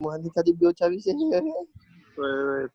Mohani tadi biocawi sini. Wait.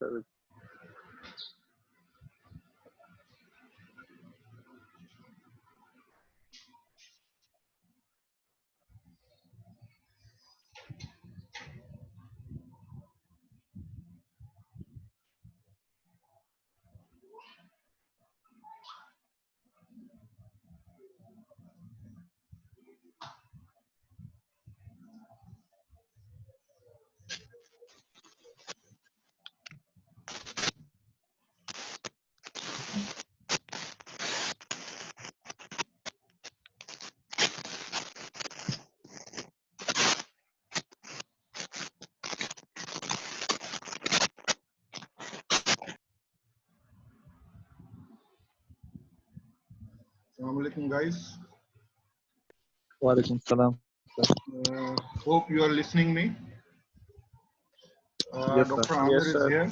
Assalamu alaikum, guys. Walaikum salam. Hope you are listening me. Yes, Dr. sir. Amir Yes, is sir. here.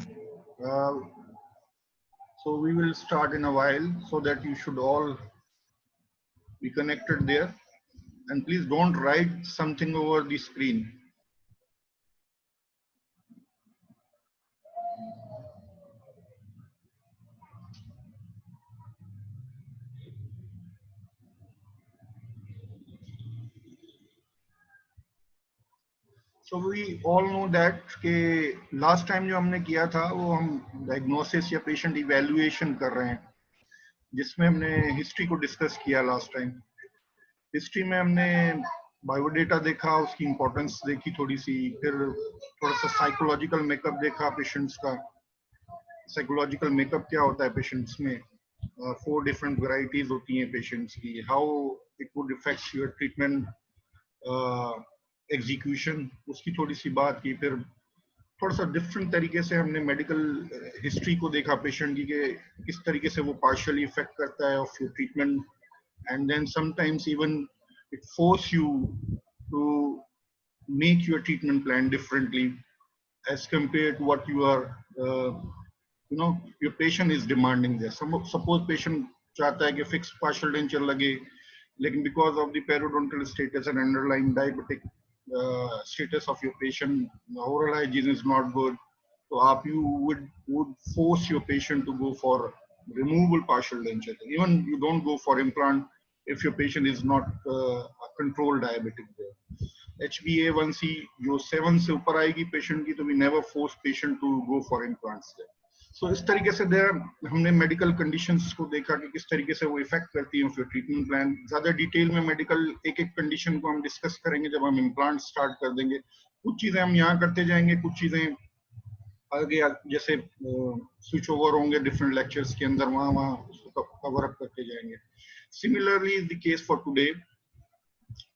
So we will start in a while so that you should all be connected there. And please don't write something over the screen. So we all know that कि last time जो हमने किया था वो हम diagnosis या patient evaluation कर रहे हैं, जिसमें हमने history को discuss किया last time. History में हमने बायोडेटा देखा, उसकी इम्पोर्टेंस देखी थोड़ी सी, फिर थोड़ा सा साइकोलॉजिकल मेकअप देखा पेशेंट्स का. साइकोलॉजिकल मेकअप क्या होता है पेशेंट्स में? 4 डिफरेंट वैरायटीज होती हैं पेशेंट्स की. How it would effect your treatment execution, उसकी थोड़ी सी बात की. फिर थोड़ा सा डिफरेंट तरीके से हमने मेडिकल हिस्ट्री को देखा पेशेंट की कि किस तरीके से वो पार्शियली इफेक्ट करता है of your treatment. And then sometimes even it force you to make your treatment plan differently as compared to what you are, your patient is demanding there. Suppose patient चाहता है कि fixed partial denture लगे, लेकिन because of the periodontal status and underlying diabetic status of your patient, oral hygiene is not good. So you would force your patient to go for removable partial denture. Even you don't go for implant if your patient is not a controlled diabetic there. HbA1c जो 7 से ऊपर आएगी patient की, तो we never force patient to go for implants there. So इस तरीके से हमने मेडिकल कंडीशंस को देखा कि किस तरीके से वो इफेक्ट करती हैं फिर ट्रीटमेंट प्लान. ज्यादा डिटेल में मेडिकल एक कंडीशन को हम डिस्कस करेंगे जब हम इम्प्लांट स्टार्ट कर देंगे. कुछ चीजें हम यहाँ करते जाएंगे, कुछ चीजें आगे जैसे स्विच ओवर होंगे डिफरेंट लेक्चर्स के अंदर, वहाँ उसको कवर अप करते जाएंगे. Similarly is the case for today.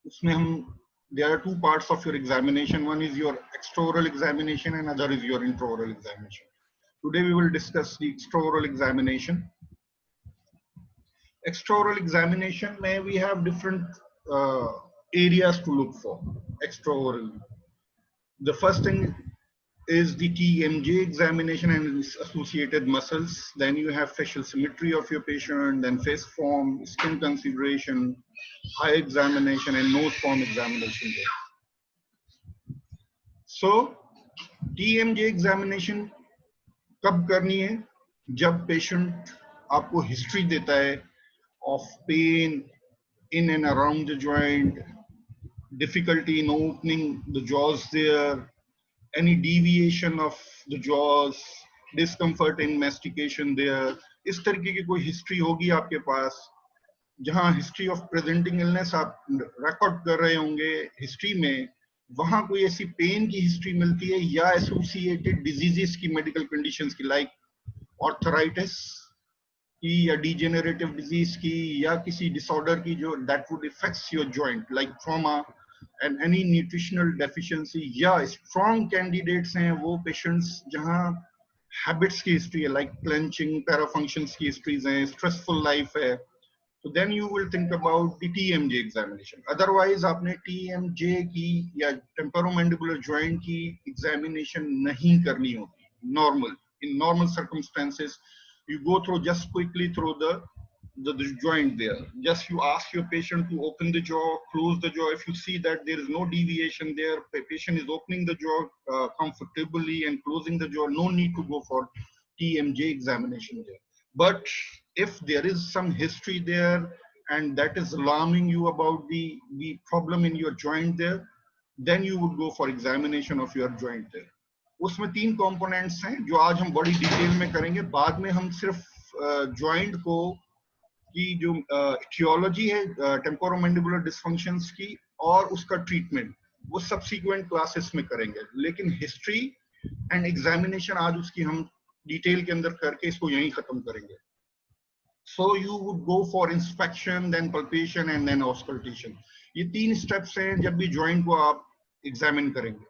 उसमें हम there are 2 parts of your examination. One is your extraoral examination and other is your intraoral examination. Today we will discuss the extraoral examination. Extraoral examination may we have different areas to look for extraoral. The first thing is the TMJ examination and its associated muscles. Then you have facial symmetry of your patient, then face form, skin consideration, eye examination, and nose form examination there. So TMJ examination कब करनी है? जब patient आपको history देता है of pain in and around the joint, difficulty in opening the jaws there, any deviation of the jaws, discomfort in mastication there. इस तरीके की कोई हिस्ट्री होगी आपके पास, जहां हिस्ट्री ऑफ प्रेजेंटिंग इलनेस आप रिकॉर्ड कर रहे होंगे हिस्ट्री में, वहां कोई ऐसी पेन की हिस्ट्री मिलती है या एसोसिएटेड डिजीजेस की मेडिकल कंडीशंस की, लाइक ऑर्थराइटिस की या डिजेनरेटिव डिजीज की या किसी डिसऑर्डर की जो that would effects your joint, like trauma and any nutritional deficiency. या strong candidates हैं वो patients जहाँ habits की history है, like clenching, parafunctions की histories हैं, stressful life है, so then you will think about the TMJ examination. Otherwise आपने TMJ की या temporomandibular joint की examination नहीं करनी होती. Normal, in normal circumstances you go through just quickly through the the joint there. Just you ask your patient to open the jaw, close the jaw. If you see that there is no deviation there, the patient is opening the jaw comfortably and closing the jaw, no need to go for TMJ examination there. But if there is some history there and that is alarming you about the problem in your joint there, then you would go for examination of your joint there. उसमें 3 components हैं जो आज हम बड़ी detail में करेंगे. बाद में हम सिर्फ जॉइंट को की जो थियोलॉजी है टेम्पोरोमैंडिबुलर डिसफंक्शंस की और उसका ट्रीटमेंट वो सब्सिक्वेंट क्लासेस में करेंगे. लेकिन हिस्ट्री एंड एग्जामिनेशन आज उसकी हम डिटेल के अंदर करके इसको यहीं खत्म करेंगे. So you would go for inspection, then palpation and then auscultation. ये 3 स्टेप्स हैं जब भी जॉइंट को आप एग्जामिन करेंगे.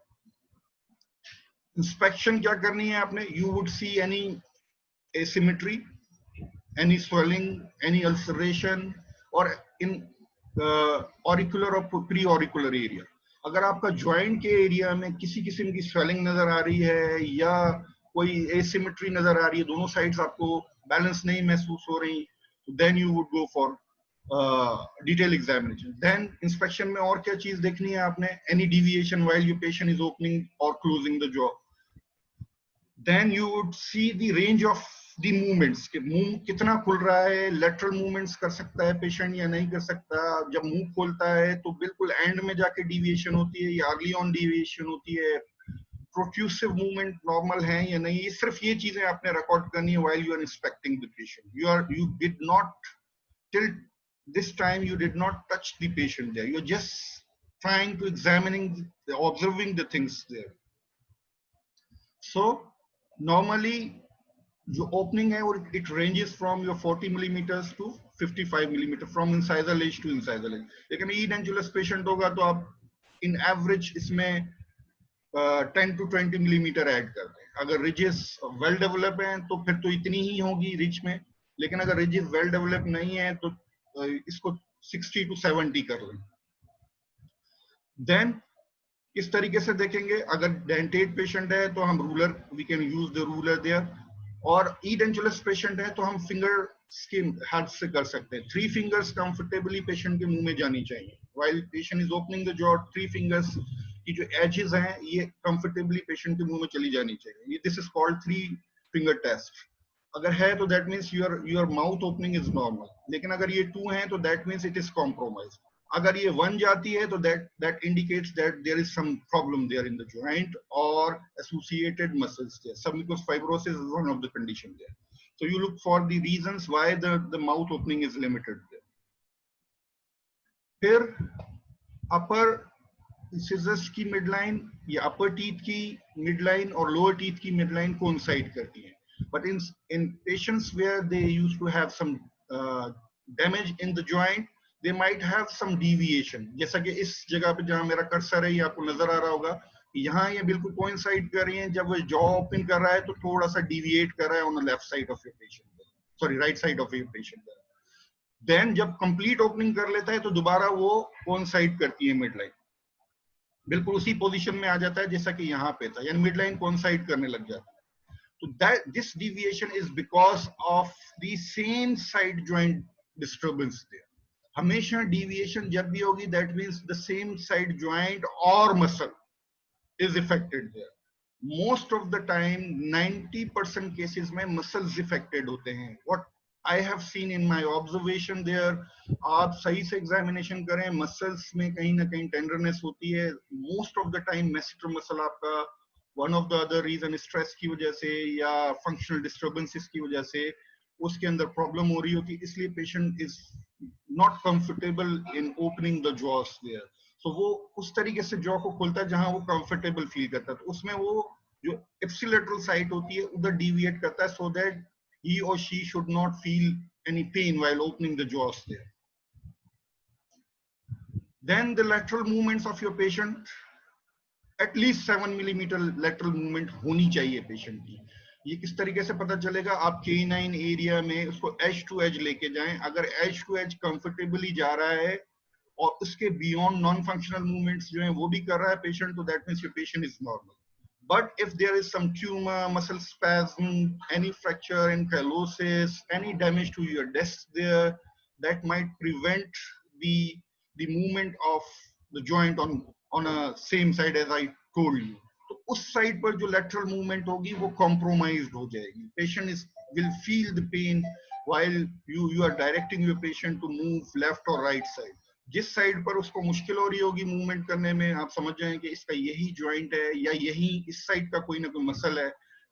इंस्पेक्शन क्या करनी है आपने? You would see any asymmetry, any swelling, any ulceration, or in auricular or pre-auricular area. अगर आपका joint के एरिया में किसी किस्म की swelling नजर आ रही है या कोई asymmetry नजर आ रही है, दोनों sides आपको balance नहीं महसूस हो रही, then you would go for detailed examination. Then inspection में और क्या चीज देखनी है आपने? Any deviation while your patient is opening or closing the jaw. Then you would see the range of the movements, कि मुंह कितना खुल रहा है, lateral movements कर सकता है पेशेंट या नहीं कर सकता. जब मुंह खोलता है तो बिल्कुल एंड में जाके deviation होती है या अर्ली ऑन deviation होती है. प्रोट्रूसिव मूवमेंट नॉर्मल है या नहीं, ये सिर्फ ये चीजें आपने रिकॉर्ड करनी है while you are inspecting the patient. You did not till this time you did not touch the patient there. You're just trying to observing the things there. So normally जो opening है और it ranges from your 40 millimeters to 55 millimeter from incisal edge to incisal edge. लेकिन edentulous patient होगा तो आप in average इसमें 10 to 20 millimeter add कर दें. अगर ridges well developed हैं तो फिर तो इतनी ही होगी ridge में, लेकिन अगर ridges well developed नहीं है तो इसको 60 to 70 कर लें. Then इस तरीके से देखेंगे. अगर dentate patient है तो हम ruler, we can use the ruler there. और edentulous patient है तो हम फिंगर के हाथ से कर सकते हैं. 3 fingers comfortably patient के मुंह में जानी चाहिए. While patient is opening the jaw, 3 fingers की जो edges हैं ये comfortably patient के मुंह में चली जानी चाहिए. This is called 3 finger test. अगर है तो that means your mouth opening is normal. लेकिन अगर ये 2 हैं तो that means it is compromised. अगर ये 1 जाती है तो that indicates that there is some problem there in the joint or associated muscles there. Submucous fibrosis is one of the conditions there. So you look for the reasons why the mouth opening is limited there. फिर upper scissors की midline या upper teeth की midline और lower teeth की midline coincide करती है. But in patients where they used to have some damage in the joint, they might have some deviation. जैसा कि इस जगह पे जहां मेरा कर्सर है, ये आपको नजर आ रहा होगा, यहाँ ये बिल्कुल coincide कर रही हैं. जब वो jaw open कर रहा है तो थोड़ा सा deviate कर रहा है on the left side of your patient, sorry right side of your patient. Then जब complete opening कर लेता है तो दोबारा वो coincide करती है midline, बिल्कुल उसी पोजीशन में आ जाता है जैसा कि यहाँ पे था, यानी midline coincide करने लग जाता है. So that this deviation is because of the same side joint disturbance there. हमेशा deviation जब भी होगी that means the same side joint or muscle is affected there. Most of the time 90% cases में muscles affected होते हैं. What I have seen in my observation there, आप सही से examination करें, muscles में कहीं ना कहीं tenderness होती है. Most of the time masseter muscle आपका one of the other reason stress की वजह से या functional disturbances की वजह से उसके अंदर problem हो रही होती है, इसलिए patient is not comfortable in opening the jaws there. So वो उस तरीके से jaw को खोलता है जहां वो comfortable feel करता है, तो उसमें वो जो ipsilateral site होती है उधर deviate करता है so that he or she should not feel any pain while opening the jaws there. Then the lateral movements of your patient, at least 7 millimeter lateral movement होनी चाहिए patient की. ये किस तरीके से पता चलेगा? आप canine area में उसको edge to edge लेके जाएं. अगर edge to edge comfortably जा रहा है और उसके beyond non functional movements जो हैं वो भी कर रहा है patient, तो that means your patient is normal. But if there is some tumor, muscle spasm, any fracture, ankylosis, any damage to your disc there, that might prevent the movement of the joint on a same side as I told you. तो उस side पर जो lateral movement होगी वो compromised हो जाएगी. Patient will feel the pain while you are directing your patient to move left or right side. जिस side पर उसको मुश्किल हो रही होगी मूवमेंट करने में, आप समझ जाएं कि इसका यही जॉइंट है या यही इस साइड का कोई ना कोई मसल है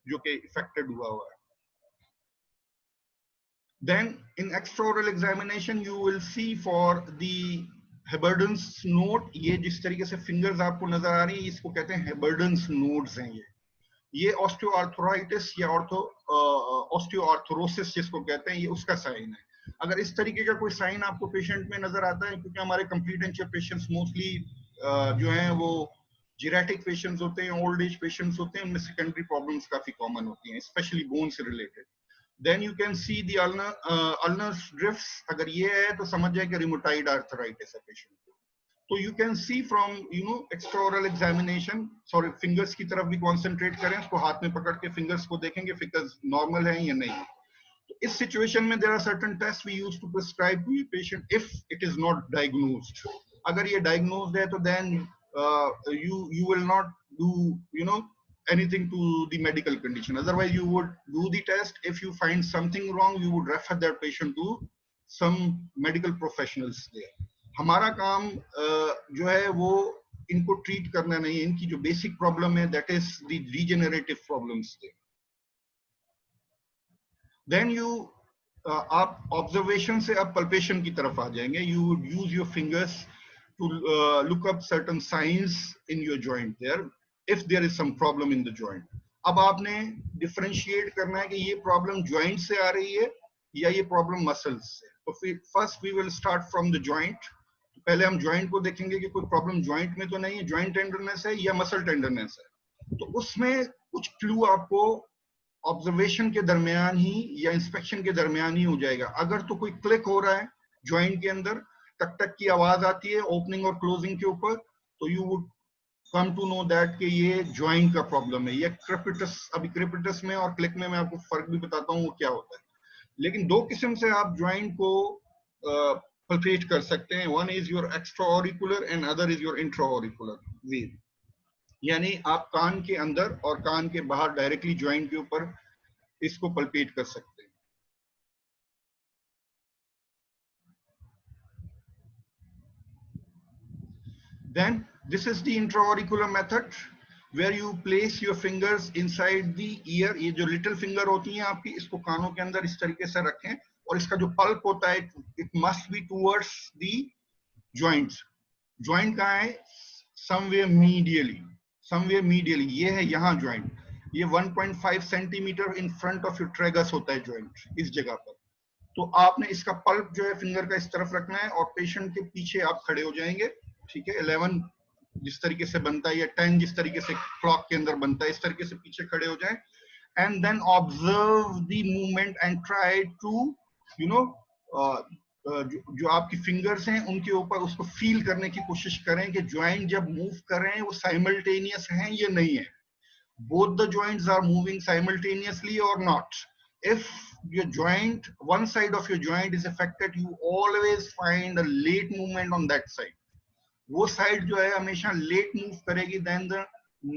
जो कि इफेक्टेड हुआ है. Then in extraoral examination you will see for the Heberden's node. ये जिस तरीके से फिंगर्स आपको नजर आ रही है इसको कहते हैं Heberden's nodes हैं. ये ऑस्टियोआर्थराइटिस या ऑस्टियोआर्थरोसिस जिसको कहते हैं, ये उसका साइन है. अगर इस तरीके का कोई साइन आपको पेशेंट में नजर आता है, क्योंकि हमारे complete and chair patients mostly जो हैं वो जीरेटिक पेशेंट्स होते हैं, ओल्ड एज पेशेंट्स होते हैं, उनमें सेकेंडरी प्रॉब्लम्स काफी कॉमन होती हैं, स्पेशली बोन से related. Then you can see the ulnar drifts. अगर ये है तो समझ जाए कि रिमोटाइड आर्थराइटिस है पेशेंट को. तो you can see from extraoral examination. Sorry, fingers की तरफ भी कॉन्सेंट्रेट करें, उसको हाथ में पकड़ के फिंगर्स को देखेंगे फिंगर्स नॉर्मल है या नहीं. तो इस सिचुएशन में there are certain tests we use to prescribe to a patient if it is not diagnosed. अगर ये diagnosed है तो then you will not do anything to the medical condition. Otherwise you would do the test. If you find something wrong you would refer that patient to some medical professionals there. हमारा काम जो है वो इनको treat करना नहीं है. इनकी जो बेसिक प्रॉब्लम है that is the regenerative problems. Then you आप ऑब्जर्वेशन से अब पल्पेशन की तरफ आ जाएंगे. You would use your fingers to look up certain signs in your joint there if there is some problem in the joint. अब आपने differentiate करना है कि ये प्रॉब्लम जॉइंट से आ रही है या ये प्रॉब्लम मसल्स से. तो फिर first we will start from the joint. पहले हम जॉइंट को देखेंगे कि कोई प्रॉब्लम जॉइंट में तो नहीं है, जॉइंट टेंडरनेस है या मसल टेंडरनेस है. तो उसमें कुछ क्लू आपको ऑब्जर्वेशन के दरमियान ही या इंस्पेक्शन के दरमियान ही हो जाएगा. अगर तो कोई क्लिक हो रहा है जॉइंट के अंदर, टक टक की आवाज आती है ओपनिंग और क्लोजिंग के ऊपर, तो you would come to know that कि ये जॉइंट का प्रॉब्लम है. ये क्रेपिटस, अभी क्रेपिटस में और क्लिक में मैं आपको फर्क भी बताता हूँ वो क्या होता है. लेकिन दो किस्म से आप जॉइंट को पल्पेट कर सकते हैं. One is your extraauricular and other is your intraauricular wave. यानी आप कान के अंदर और कान के बाहर डायरेक्टली जॉइंट के ऊपर इसको पल्पेट कर सकते हैं. Then this is the intra-auricular method where you place your fingers inside the ear. ये जो little finger होती हैं आपकी, इसको कानों के अंदर इस तरीके से रखें और इसका जो पल्प होता है it must be towards the joints. Joint कहाँ है? Somewhere medially. Somewhere medially. ये है यहाँ joint. ये 1.5 centimetre in front of your tragus होता है joint, इस जगह पर. तो आपने इसका पल्प जो है फिंगर का इस तरफ रखना है और पेशेंट के पीछे आप खड़े हो जाएंगे. ठीक है, 11 जिस तरीके से बनता है या 10 जिस तरीके से क्लॉक के अंदर बनता है, इस तरीके से पीछे खड़े हो जाएं. And then observe the movement and try to जो आपकी फिंगर्स हैं उनके ऊपर उसको फील करने की कोशिश करें कि जॉइंट जब मूव कर रहे हैं वो साइमल्टेनियस हैं या नहीं है. Both the joints are moving simultaneously और not. If your joint, one side of your joint is affected, you always find a late movement on that side. वो साइड जो है हमेशा लेट मूव करेगी than the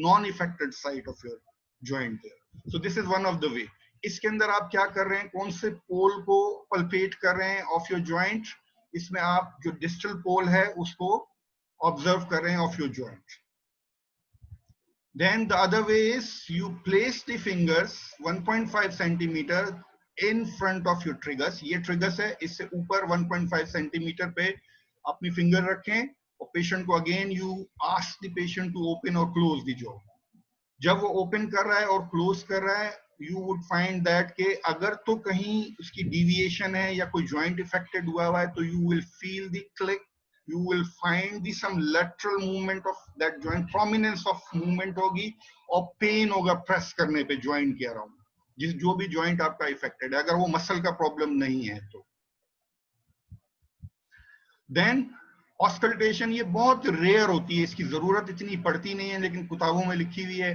non-affected side of your joint there. So this is one of the way. इसके अंदर आप क्या कर रहे हैं, कौन से पोल को पल्पेट कर रहे हैं ऑफ योर जॉइंट. इसमें आप जो डिस्टल पोल है उसको ऑब्जर्व कर रहे हैं of your joint. Then the other way is you place the fingers 1.5 centimeter in front of your triggers. ये triggers है, इससे ऊपर 1.5 centimeter पे अपनी finger रखें और patient को again you ask the patient to open or close the jaw. जब वो open कर रहा है और close कर रहा है, you would find that कि अगर तो कहीं उसकी deviation है या कोई joint affected हुआ है तो you will feel the click. You will find the some lateral movement of that joint, prominence of movement होगी और pain होगा press करने पे joint के around. जो भी joint आपका affected है, अगर वो muscle का problem नहीं है तो. Then auscultation, ये बहुत rare होती है, इसकी जरूरत इतनी पड़ती नहीं है लेकिन किताबों में लिखी हुई है.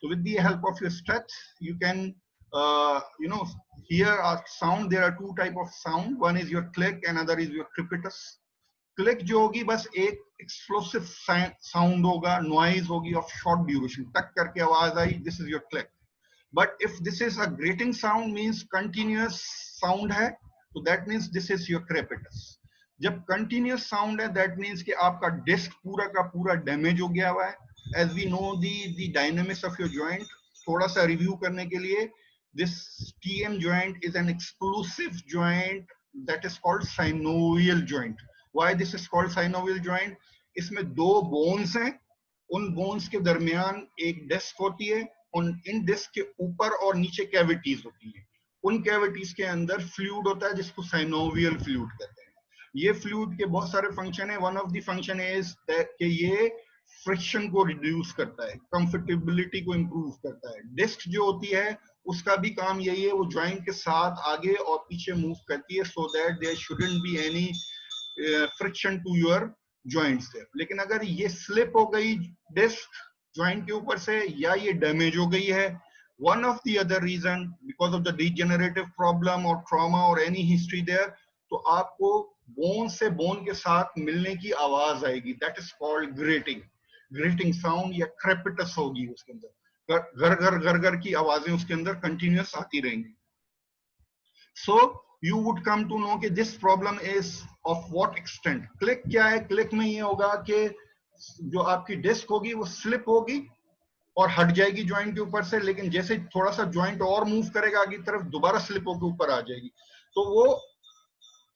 So with the help of your stretch, you can, hear a sound. There are two type of sound. One is your click, another is your crepitus. Click जो होगी बस एक एक्सप्लोसिव साउंड होगा, नॉइज होगी ऑफ शॉर्ट ड्यूरेशन, टक करके आवाज आई, this is your click. But if this is a grating sound means continuous sound है, तो that means this is your crepitus. जब कंटिन्यूअस साउंड है दैट मींस कि आपका डिस्क पूरा का पूरा डैमेज हो गया हुआ है. As we know the dynamics of your joint, थोड़ा सा रिव्यू करने के लिए, this TM joint is an exclusive joint that is called synovial joint. Why this is called synovial joint? इसमें दो बोन्स हैं, उन बोन्स के दरमियान एक डिस्क होती है, उन इन डिस्क के ऊपर और नीचे कैविटीज होती है. उन कैविटीज के अंदर फ्लूइड होता है जिसको साइनोवियल फ्लूइड कहते हैं. ये फ्लूइड के बहुत सारे फंक्शन है. One of the function is कि ये फ्रिक्शन को रिड्यूस करता है, कंफर्टेबिलिटी को इंप्रूव करता है. डिस्क जो होती है उसका भी काम यही है, वो जॉइंट के साथ आगे और पीछे मूव करती है, so that there shouldn't be any friction to your joints there. लेकिन अगर ये स्लिप हो गई डिस्क जॉइंट के ऊपर से, या ये डैमेज हो गई है, one of the other reason because of the degenerative problem और ट्रॉमा और एनी हिस्ट्री देयर, तो आपको बोन से बोन के साथ मिलने की आवाज आएगी. That is called grating. Grating sound या क्रेपिटस होगी उसके अंदर, घर घर घर घर की आवाजें उसके अंदर कंटिन्यूअस आती रहेंगी. So you would come to know कि this problem is of what extent. Click क्या है? क्लिक में ये होगा कि जो आपकी डिस्क होगी वो स्लिप होगी और हट जाएगी जॉइंट के ऊपर से, लेकिन जैसे थोड़ा सा जॉइंट और मूव करेगा आगे की तरफ, दोबारा स्लिप होकर ऊपर आ जाएगी. तो वो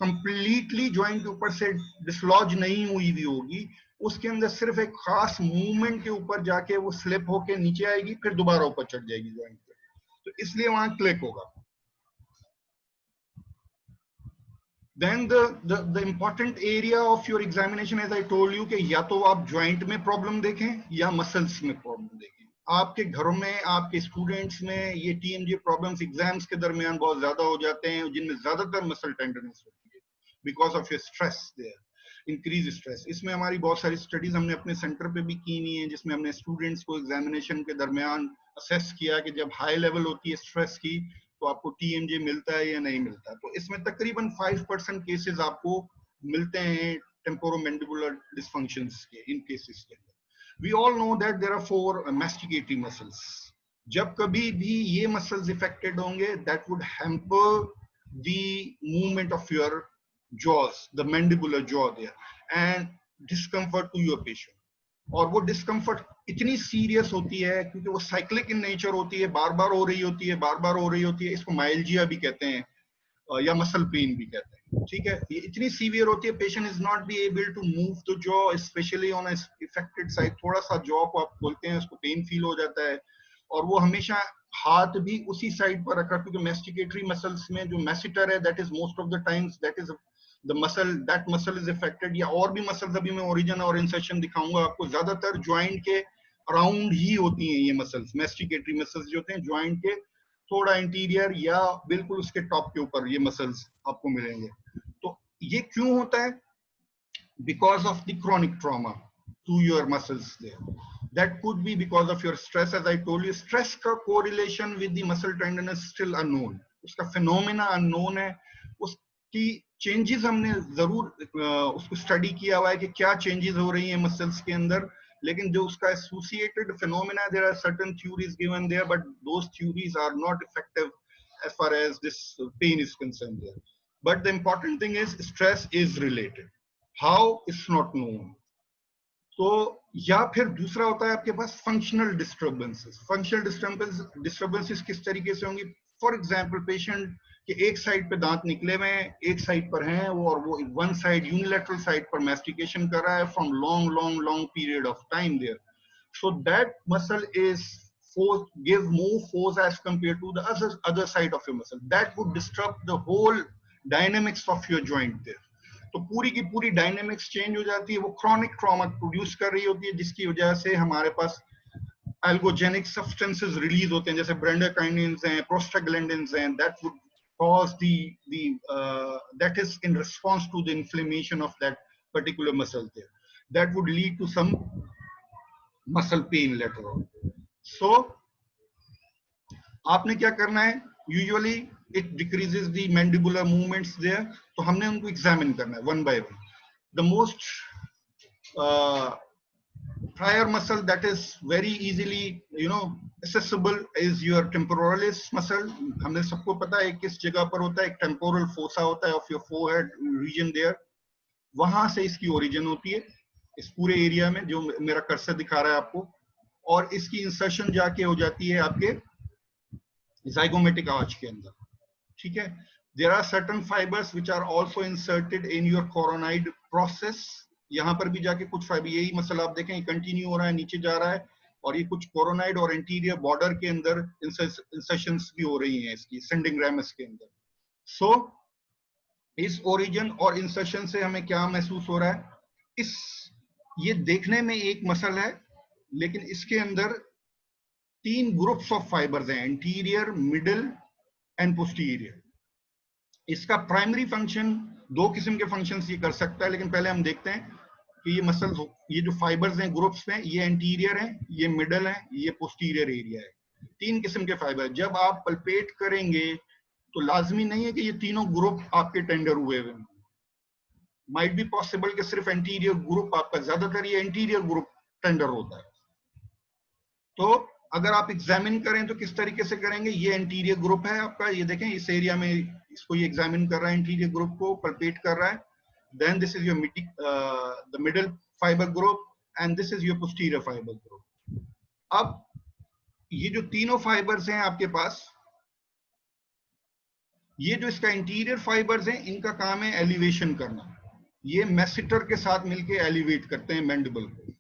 कंप्लीटली जॉइंट के ऊपर से डिसलॉज नहीं हुई भी होगी, उसके अंदर सिर्फ एक खास मूवमेंट के ऊपर जाके वो स्लिप होके नीचे आएगी, फिर दोबारा ऊपर चढ़ जाएगी जॉइंट पे. तो इसलिए वहां क्लिक होगा. Then the important area of your examination, as I told you, कि या तो आप जॉइंट में प्रॉब्लम देखें या मसल्स में प्रॉब्लम देखें. आपके घरों में, आपके स्टूडेंट्स में ये टीएमजे प्रॉब्लम्स एग्जाम्स के दरमियान बहुत ज्यादा हो जाते हैं, जिनमें ज्यादातर मसल टेंडरनेस होती है because of your stress there, increase stress. इसमें हमारी बहुत सारी स्टडीज हमने अपने सेंटर पे भी की हुई है, जिसमें हमने स्टूडेंट्स को एग्जामिनेशन के दरमियान असेस किया कि जब हाई लेवल होती है स्ट्रेस की तो आपको टीएमजे मिलता है या नहीं मिलता. तो इसमें तकरीबन 5% केसेस आपको मिलते हैं टेम्पोरोमैंडिबुलर डिसफंक्शंस के. इन केसेस के अंदर we all know that there are 4 masticatory muscles. जब कभी भी ये मसल्स इफेक्टेड होंगे, that would hamper the movement of your jaws, the mandibular jaw there, and discomfort to your patient. और वो डिस्कम्फर्ट इतनी सीरियस होती है क्योंकि वो साइक्लिक इन नेचर होती है, बार बार हो रही होती है, बार बार हो रही होती है. इसको माइल्जिया भी कहते हैं या मसल पेन भी कहते हैं. ठीक है, ये इतनी सीवियर होती है, patient is not be able to move the jaw, specially on affected side. थोड़ा सा जॉ को आप खोलते हैं, उसको पेन फील हो जाता है, और वो हमेशा हाथ भी उसी साइड पर रखा, क्योंकि मैस्टिकेटरी मसल्स में जो मैसिटर है, that is most of the times that is the muscle, that muscle is affected. या और भी मसल्स अभी मैं ओरिजिन और इंसर्शन दिखाऊंगा आपको, ज्यादातर ज्वाइंट के अराउंड ही होती हैं ये मसल्स. मैस्टिकेटरी मसल्स जो होते हैं ज्वाइंट के थोड़ा इंटीरियर या बिल्कुल उसके टॉप के ऊपर ये मसल्स आपको मिलेंगे. तो ये क्यों होता है? Because of the chronic trauma to your muscles there. That could be because of your stress. As I told you, stress का correlation with the muscle tenderness still unknown. उसका phenomena unknown है. उसकी चेंजेस हमने जरूर उसको study किया हुआ है कि क्या चेंजेस हो रही हैं मसल्स के अंदर, लेकिन जो उसका associated phenomena, there are certain theories given there, but those theories are not effective as far as this pain is concerned there. But the important thing is stress is related. How is not known. तो या फिर दूसरा होता है आपके पास functional disturbances. Functional disturbances किस तरीके से होंगी? फॉर एग्जांपल, पेशेंट कि एक साइड पे दांत निकले हुए हैं, एक साइड पर हैं वो, और वो वन साइड यूनिलैटरल साइड पर मैस्टिकेशन कर रहा है from long long long period of time there. So that muscle is give more force as compared to the other side of your muscle. That would disrupt the whole dynamics of your joint there. तो पूरी की पूरी dynamics change हो जाती है. वो chronic trauma produce कर रही होती है, जिसकी वजह से हमारे पास एल्गोजेनिक सब्सटेंसेस रिलीज होते हैं, जैसे ब्रेंडाकाइनिन्स हैं, प्रोस्टाग्लैंडिन्स हैं. That would cause that is in response to the inflammation of that particular muscle there. That would lead to some muscle pain later on. So आपने क्या करना है, usually it decreases the mandibular movements there, तो हमने उनको examine करना है one by one. The most prior muscle that is very easily accessible is your temporalis muscle. हमने सबको पता है किस जगह पर होता है, एक temporal fossa होता है of your forehead region there, वहां से इसकी ओरिजिन होती है इस पूरे एरिया में जो मेरा कर्सर दिखा रहा है आपको, और इसकी इंसर्शन जाके हो जाती है आपके zygomatic arch के अंदर. ठीक है, there are certain fibers which are also inserted in your coronoid process. यहाँ पर भी जाके कुछ फाइबर, यही मसल आप देखें कंटिन्यू हो रहा है, नीचे जा रहा है, और ये कुछ कोरोनाइड और एंटीरियर बॉर्डर के अंदर इंसर्शंस भी हो रही हैं इसकी सेंडिंग रैमस के अंदर. सो इस ओरिजिन और इंसर्शन से हमें क्या महसूस हो रहा है, इस ये देखने में एक मसल है, लेकिन इसके अंदर 3 ग्रुप्स ऑफ फाइबर्स हैं, एंटीरियर, मिडिल एंड पोस्टीरियर. इसका प्राइमरी फंक्शन, 2 किस्म के फंक्शंस ये कर सकता है, लेकिन पहले हम देखते हैं कि ये मसल्स, ये जो फाइबर्स हैं ग्रुप्स में, ये एंटीरियर है, ये मिडल है, ये पोस्टीरियर एरिया है. 3 किस्म के फाइबर. जब आप पल्पेट करेंगे तो लाजमी नहीं है कि ये तीनों ग्रुप आपके टेंडर हुए हुए. माइट बी पॉसिबल कि सिर्फ एंटीरियर ग्रुप आपका, ज्यादातर ये एंटीरियर ग्रुप टेंडर होता है. तो अगर आप एग्जामिन करें तो किस तरीके से करेंगे, ये एंटीरियर ग्रुप है आपका, ये देखें इस एरिया में इसको ये एग्जामिन कर रहा है, एंटीरियर ग्रुप को पल्पेट कर रहा है. Then this is your the middle fibre group and this is your posterior fibre group. अब ये जो तीनों फाइबर्स हैं आपके पास, ये जो इसका इंटीरियर फाइबर्स हैं, इनका काम है एलिवेशन करना. ये मैसेटर के साथ मिलके एलिवेट करते हैं मैंडिबल को,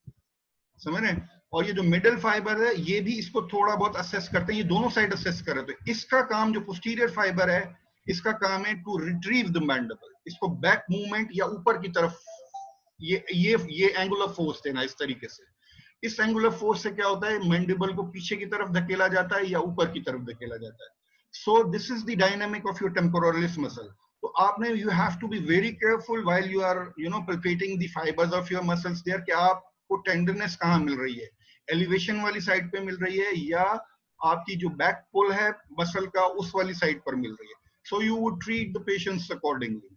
समझ रहे हैं. और ये जो मिडल फाइबर है, ये भी इसको थोड़ा बहुत असेस करते हैं, ये दोनों साइड असेस कर रहे हैं. तो इसका काम, जो पोस्टीरियर फाइबर है, इसका काम है टू रिट्रीव द मैंडिबल, इसको बैक मूवमेंट या ऊपर की तरफ ये एंगुलर फोर्स देना. इस तरीके से, इस एंगुलर फोर्स से क्या होता है, मैंडिबल को पीछे की तरफ धकेला जाता है या ऊपर की तरफ धकेला जाता है. So this is the dynamic of your temporalis muscle. तो आपने, you have to be very careful while you are palpating the fibres of your muscles there, कि आपको टेंडरनेस कहाँ मिल रही है, एलिवेशन वाली साइड पे मिल रही है या आपकी जो बैक पुल है मसल का उस वाली साइड पर मिल रही है. सो you would treat the patients accordingly.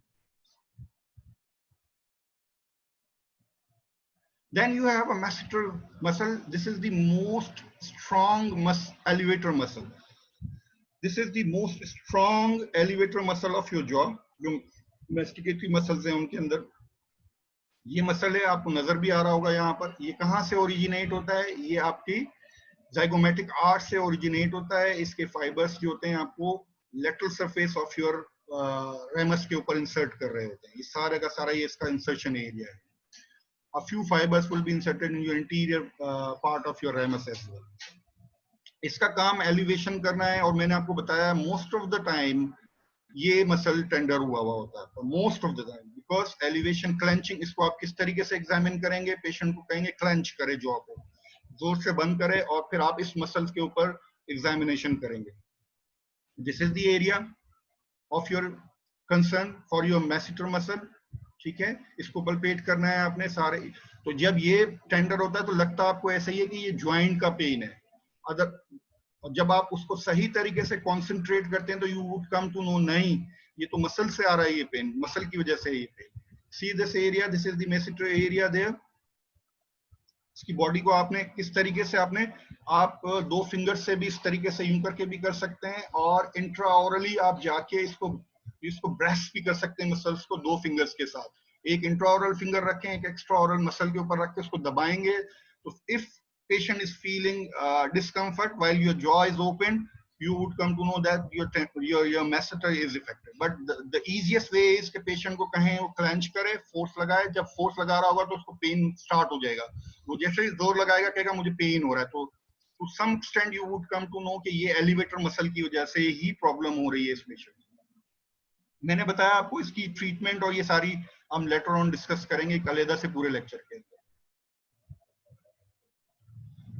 Then you have a masseter muscle. This is the most strong elevator muscle. This is the most strong elevator muscle of your jaw. जो masticatory muscles हैं उनके अंदर ये muscle है, आपको नजर भी आ रहा होगा यहाँ पर. ये कहाँ से ओरिजिनेट होता है, ये आपकी जाइगोमेटिक आर्च से ओरिजिनेट होता है. इसके फाइबर्स जो होते हैं आपको lateral surface of your ramus के ऊपर इंसर्ट कर रहे होते हैं. ये सारे का सारा ये इसका इंसर्शन एरिया है. A few fibers will be inserted in your interior part of your ramus as well. इसका काम एलिवेशन करना है, और मैंने आपको बताया मोस्ट ऑफ द टाइम ये मसल टेंडर हुआ होता है, most of the time, because elevation clenching. इसको आप किस तरीके से एग्जामिन करेंगे, पेशेंट को कहेंगे क्लेंच करे जॉ को, जोर से बंद करे, और फिर आप इस मसल के ऊपर एग्जामिनेशन करेंगे. This is the area of your concern for your masseter muscle. ठीक है, इसको पल्पेट करना है आपने सारे. तो जब ये टेंडर होता है तो लगता है आपको ऐसा ही है कि ये ज्वाइंट का पेन है. अगर जब आप उसको सही तरीके से कॉन्सेंट्रेट करते हैं तो you would come to know, नहीं ये तो मसल से आ रहा है, ये पेन मसल की वजह से ये pain. See this area, this is the masseter area there. इसकी बॉडी को आपने किस तरीके से, आप 2 फिंगर से भी इस तरीके से यूं करके भी कर सकते हैं, और इंट्राओरली आप जाके इसको ब्रेस भी कर सकते हैं मसल्स को 2 फिंगर्स के साथ. एक इंट्राओरल फिंगर रखें, एक एक्स्ट्राओरल मसल के ऊपर रख के उसको दबाएंगे. तो if patient is feeling discomfort while your jaw is open, you would come to know that your masseter is affected. But the easiest way is कि patient को कहें वो clench करे, force लगाए. जब force लगा रहा होगा तो उसको pain start हो जाएगा. वो जैसे ही जोर लगाएगा कहेगा मुझे pain हो रहा है. तो to some extent you would come to know कि ये elevator muscle की वजह से ही problem हो रही है इस patient. मैंने बताया आपको इसकी ट्रीटमेंट और ये सारी हम लेटर ऑन डिस्कस करेंगे कलेदा से पूरे लेक्चर के अंदर.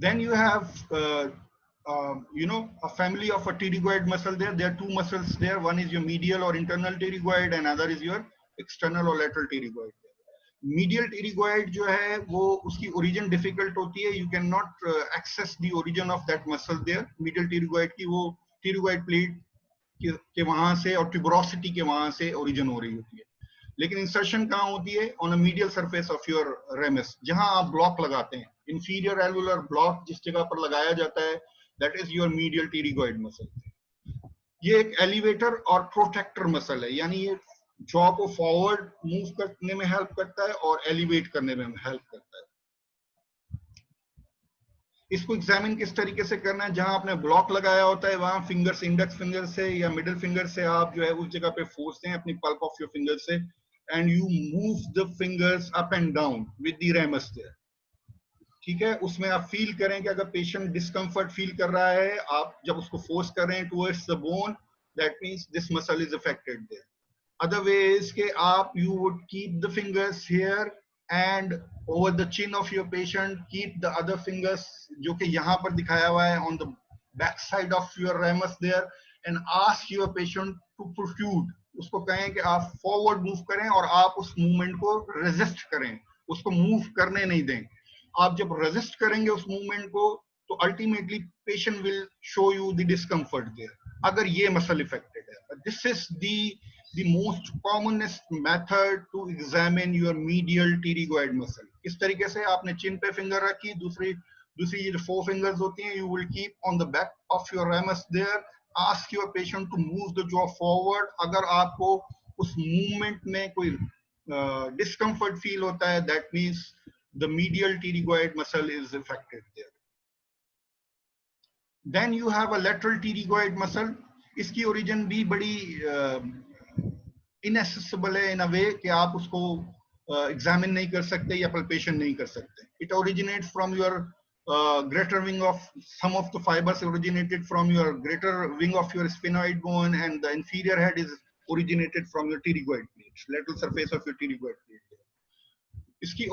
Then you have a family of a pterygoid muscle there. There are 2 muscles there. One is your medial or internal pterygoid, and other is your external or lateral pterygoid. Medial pterygoid जो है वो उसकी origin difficult होती है. You cannot access the origin of that muscle there. Medial pterygoid की वो टीरिगॉइड plate के वहां से और ट्यूबरोसिटी के वहां से ओरिजिन हो रही होती है। लेकिन इंसर्शन कहाँ होती है? On a medial surface of your ramus, जहां आप ब्लॉक लगाते हैं। इंफीरियर एलुलर ब्लॉक जिस जगह पर लगाया जाता है, that is your medial pterygoid muscle. ये एक एलिवेटर और प्रोटेक्टर मसल है, यानी ये जॉ को फॉरवर्ड मूव करने में हेल्प करता है और एलिवेट करने में हेल्प करता है। इसको एग्जामिन किस तरीके से करना है? जहां आपने ब्लॉक लगाया होता है वहां फिंगर से, इंडेक्स फिंगर से या मिडिल फिंगर से आप जो है उस जगह पे फोर्स दें अपनी पल्प ऑफ योर फिंगर से, and you move the fingers up and down with the ramus there. ठीक है, उसमें आप फील करें कि अगर पेशेंट डिस्कम्फर्ट फील कर रहा है, आप जब उसको फोर्स कर रहे हैं towards the bone, that means this muscle is affected there. Other way is कि आप you would keep the fingers here and over the chin of your patient, keep the other fingers जो कि यहाँ पर दिखाया हुआ है on the back side of your ramus there, and ask your patient to protrude। उसको कहें कि आप forward move करें और आप उस movement को resist करें, उसको move करने नहीं दें। आप जब resist करेंगे उस movement को तो ultimately patient will show you the discomfort there, अगर ये muscle affected है। This is the most commonest method to examine your medial pterygoid muscle। इस तरीके से आपने चिन पे फिंगर रखी, दूसरी ये जो 4 fingers होती हैं, you will keep on the back of your ramus there, ask your patient to move the jaw forward। अगर आपको उस movement में कोई discomfort feel होता है, that means the medial pterygoid muscle is affected there। Then you have a lateral pterygoid muscle। इसकी origin भी बड़ी inaccessible है in a way कि आप उसको एग्जामिन नहीं कर सकते या पल्पेशन नहीं कर सकते। It originates from your greater wing of, some of the fibers originated from your greater wing of your sphenoid bone, and the inferior head is originated from your pterygoid plate, lateral surface of your pterygoid plate। इसकी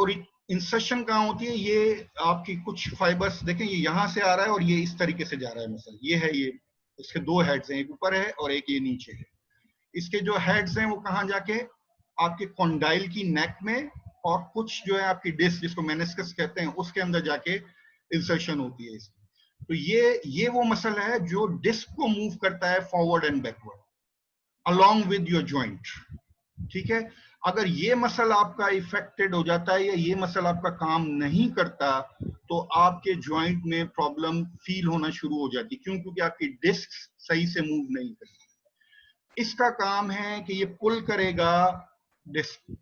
insertion कहाँ होती है? ये आपकी कुछ fibres देखें, ये यहाँ से आ रहा है और ये इस तरीके से जा रहा है मसल। ये है, ये इसके 2 हेड्स हैं, एक ऊपर है और एक ये नीचे है। इसके जो हेड्स हैं वो कहां जाके आपके कॉन्डाइल की नेक में, और कुछ जो है आपकी डिस्क जिसको मेनिस्कस कहते हैं उसके अंदर जाके इंसर्शन होती है इसकी। तो ये वो मसल है जो डिस्क को मूव करता है forward and backward along with your joint. ठीक है, अगर ये मसल आपका इफेक्टेड हो जाता है या ये मसल आपका काम नहीं करता तो आपके जॉइंट में प्रॉब्लम फील होना शुरू हो जाती। क्यों? क्योंकि आपकी डिस्क सही से मूव नहीं करती। इसका काम है कि ये पुल करेगा डिस्क,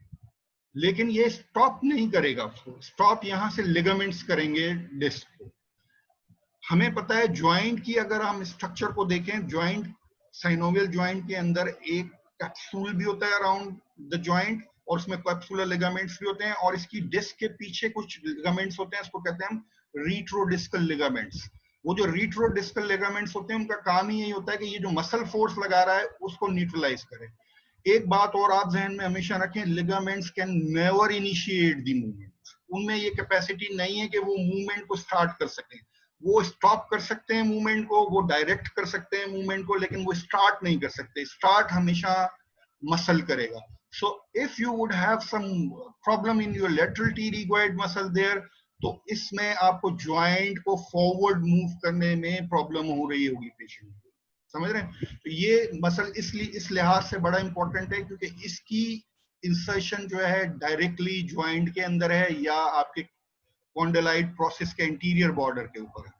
लेकिन ये स्टॉप नहीं करेगा उसको। स्टॉप यहां से लिगामेंट्स करेंगे डिस्क को। हमें पता है जॉइंट की, अगर हम स्ट्रक्चर को देखें, जॉइंट, साइनोवियल जॉइंट के अंदर एक कैप्सूल भी होता है अराउंड द जॉइंट, और उसमें कैप्सुलर लिगामेंट्स भी होते हैं, और इसकी डिस्क के पीछे कुछ लिगामेंट्स होते हैं, इसको कहते हैं हम रीट्रोडिस्कल लिगामेंट्स। वो जो रीट्रोडिस्कल लिगामेंट्स होते हैं उनका काम ही यही होता है कि ये जो मसल फोर्स लगा रहा है उसको न्यूट्रलाइज करे। एक बात और आप जहन में हमेशा रखें, ligaments can never initiate the movement. उनमें ये कैपेसिटी नहीं है कि वो मूवमेंट को स्टार्ट कर सकें। वो स्टॉप कर सकते हैं मूवमेंट को, वो डायरेक्ट कर सकते हैं मूवमेंट को, लेकिन वो स्टार्ट नहीं कर सकते। स्टार्ट हमेशा मसल करेगा। So if you would have some problem in your lateral pterygoid muscle there, तो इसमें आपको ज्वाइंट को फॉरवर्ड मूव करने में प्रॉब्लम हो रही होगी पेशेंट को। समझ रहे हैं? तो ये मसल इसलिए इस लिहाज से बड़ा इंपॉर्टेंट है क्योंकि इसकी इंसर्शन जो है डायरेक्टली ज्वाइंट के अंदर है या आपके कॉन्डेलाइट प्रोसेस के इंटीरियर बॉर्डर के ऊपर है।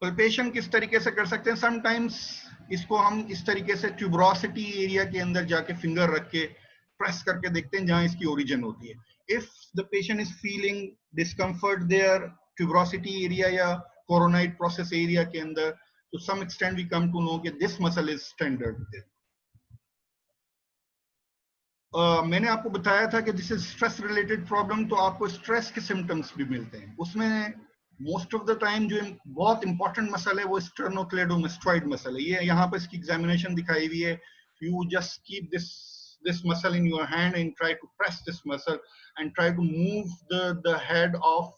पल्पेशन किस तरीके से कर सकते हैं? समटाइम्स इसको हम इस तरीके से ट्यूबरोसिटी एरिया के अंदर जाके फिंगर रख के प्रेस करके देखते हैं जहां इसकी ओरिजिन होती है। If the patient is feeling discomfort there tuberosity area या कोरोनाइड प्रोसेस एरिया के अंदर, to some extent we come to know that this muscle is standard there। मैंने आपको बताया था कि this is stress related problem, तो आपको स्ट्रेस के सिम्टम्स भी मिलते हैं। उसमें मोस्ट ऑफ द टाइम जो बहुत इंपॉर्टेंट मसल है वो स्टर्नोक्लेडोमास्टोइड मसल है। ये यहाँ पर इसकी एग्जामिनेशन दिखाई हुई है। You just keep this muscle in your hand and try to press this muscle and try to move the head of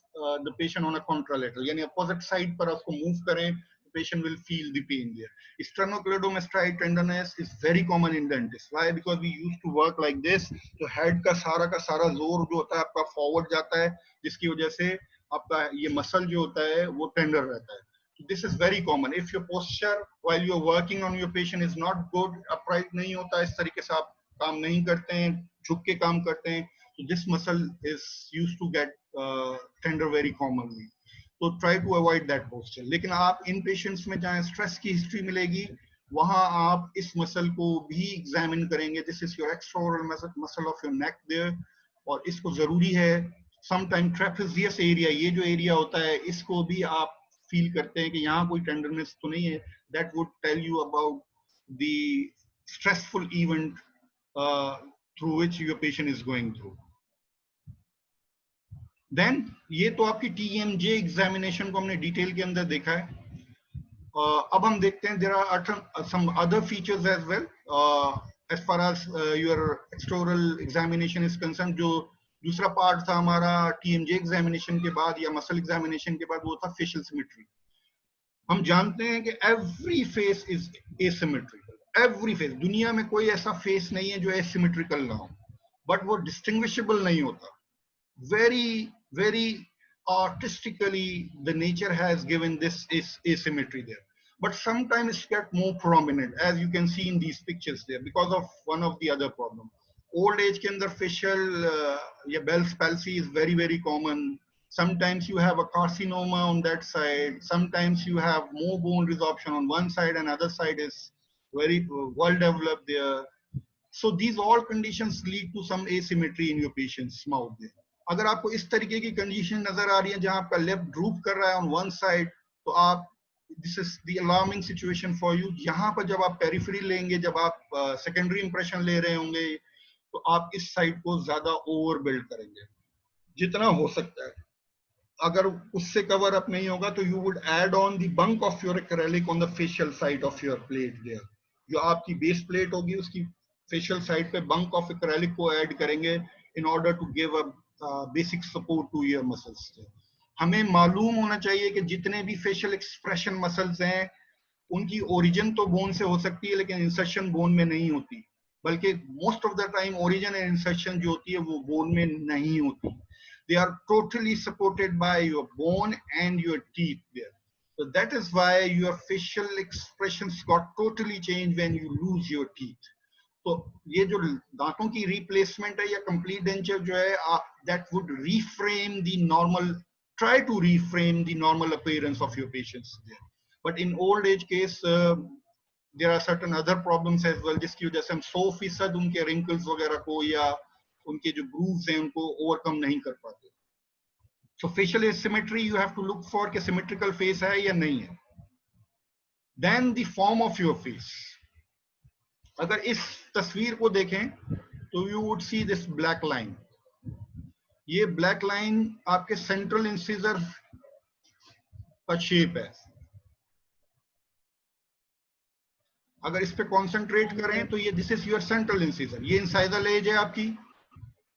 the patient on a contralateral, यानी opposite side पर उसको move करें, the patient will feel the pain there। Sternocleidomastoid tenderness is very common in dentists। Why? Because we used to work like this। तो head का सारा जोर जो होता है आपका forward जाता है, जिसकी वजह से आपका ये मसल जो होता है वो टेंडर रहता है। This is very common. If your posture while you are working on your patient is not good, upright नहीं होता, इस तरीके से आप काम नहीं करते हैं, झुक के काम करते हैं, so this muscle is used to get tender very commonly. So try to avoid that posture. लेकिन आप इन पेशेंट्स में जहाँ स्ट्रेस की हिस्ट्री मिलेगी, वहां आप इस मसल को भी एग्जामिन करेंगे. This is your extraoral muscle of your neck there, और इसको जरूरी है. समटाइम ट्रेपेजियस एरिया, ये जो एरिया होता है, इसको भी आप फील करते हैं कि यहाँ कोई टेंडरनेस तो नहीं है. That would tell you about the stressful event through which your patient is going through. Then ये तो आपकी TMJ एग्जामिनेशन को हमने डिटेल के अंदर देखा है. अब हम देखते हैं, there are some other features as well as far as your extraoral examination is concerned. जो दूसरा पार्ट था हमारा TMJ एग्जामिनेशन के बाद या मसल एग्जामिनेशन के बाद, वो था फेशियल सिमेट्री. हम जानते हैं कि every face is asymmetrical. Every face, दुनिया में कोई ऐसा फेस नहीं है जो एसिमेट्रिकल ना हो, बट वो डिस्टिंग्विशेबल नहीं होता. very artistically the nature has given this asymmetry there, but sometimes it get more prominent, as you can see in these pictures there, because of one of the other problem. Old age ke andar facial ya Bell's palsy is very common. Sometimes you have a carcinoma on that side, sometimes you have more bone resorption on one side and other side is very well developed there. So these all conditions lead to some asymmetry in your patient's mouth there. अगर आपको इस तरीके की condition नजर आ रही है जहां आपका लेफ्ट ड्रूप कर रहा है ऑन वन साइड, तो आप, this is the alarming situation for you. यहाँ पर जब आप पेरिफेरी लेंगे, जब आप सेकेंडरी इंप्रेशन ले रहे होंगे, तो आप इस साइड को ज्यादा ओवर बिल्ड करेंगे जितना हो सकता है. अगर उससे कवर अप नहीं होगा तो you would add on the bulk of your acrylic on the facial side of your plate there. जो आपकी बेस प्लेट होगी उसकी फेशियल साइड पे बंक ऑफ एक्रेलिक को ऐड करेंगे in order to give a basic support to your muscles. हमें मालूम होना चाहिए कि जितने भी फेशियल एक्सप्रेशन मसल्स हैं, उनकी ओरिजिन तो बोन से हो सकती है, लेकिन इंसर्शन बोन में नहीं होती. बल्कि most of the time origin and insertion जो होती है वो बोन में नहीं होती. They are totally supported by your bone and your teeth there. So that is why your facial expressions got totally changed when you lose your teeth. तो ये जो दांतों की रिप्लेसमेंट है या कंप्लीट डेंचर जो है, that would reframe the normal, try to reframe the normal appearance of your patients there. But in old age case there are certain other problems as well, जिसकी वजह से हम 100% उनके रिंकल्स वगैरह को या उनके जो ग्रूव्स हैं उनको ओवरकम नहीं कर पाते. So facial asymmetry you have to look for कि सिमेट्रिकल फेस है या नहीं है. Then the form of your face. अगर इस तस्वीर को देखें तो you would see this black line. ये ब्लैक लाइन आपके सेंट्रल इंसिजर का शेप है. अगर इस पे कॉन्सेंट्रेट करें तो ये, this is your central incisor. ये इंसाइजल एज है आपकी,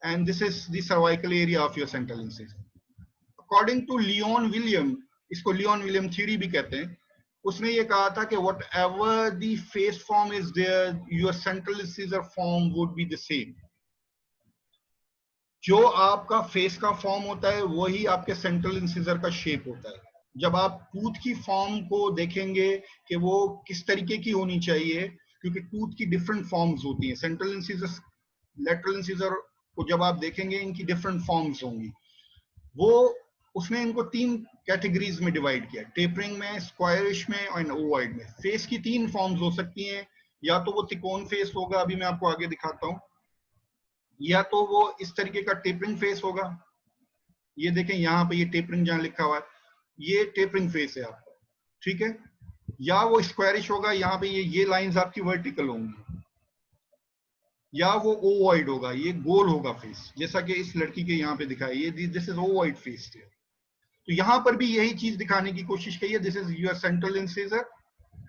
and this is the cervical area of your central incisor. According to Leon William, इसको लियोन विलियम थ्योरी भी कहते हैं, उसने ये कहा था कि whatever the face form is there, your central incisor form would be the same. जो आपका फेस का फॉर्म होता है वही आपके सेंट्रल इंसिजर का शेप होता है. जब आप टूथ की फॉर्म को देखेंगे कि वो किस तरीके की होनी चाहिए, क्योंकि टूथ की डिफरेंट फॉर्म्स होती हैं. सेंट्रल इंसिजर, लेटरल इंसिजर को जब आप देखेंगे, इनकी डिफरेंट फॉर्म्स होंगी. वो उसने इनको 3 कैटेगरीज में डिवाइड किया, टेपरिंग में, स्क्वायरिश में और ओवॉइड में. फेस की 3 फॉर्म्स हो सकती हैं. या तो वो त्रिकोण फेस होगा, अभी मैं आपको आगे दिखाता हूं, या तो वो इस तरीके का टेपरिंग फेस होगा. ये देखें यहाँ पे, ये टेपरिंग जहां लिखा हुआ है, ये टेपरिंग फेस है आपका, ठीक है. या वो स्क्वायरिश होगा, यहाँ पे ये लाइंस आपकी वर्टिकल होंगी. या वो ओवॉइड होगा, ये गोल होगा फेस, जैसा कि इस लड़की के यहाँ पे दिखाया, ये दिस इज ओवॉइड फेस. तो यहाँ पर भी यही चीज दिखाने की कोशिश की है. This is your central incisor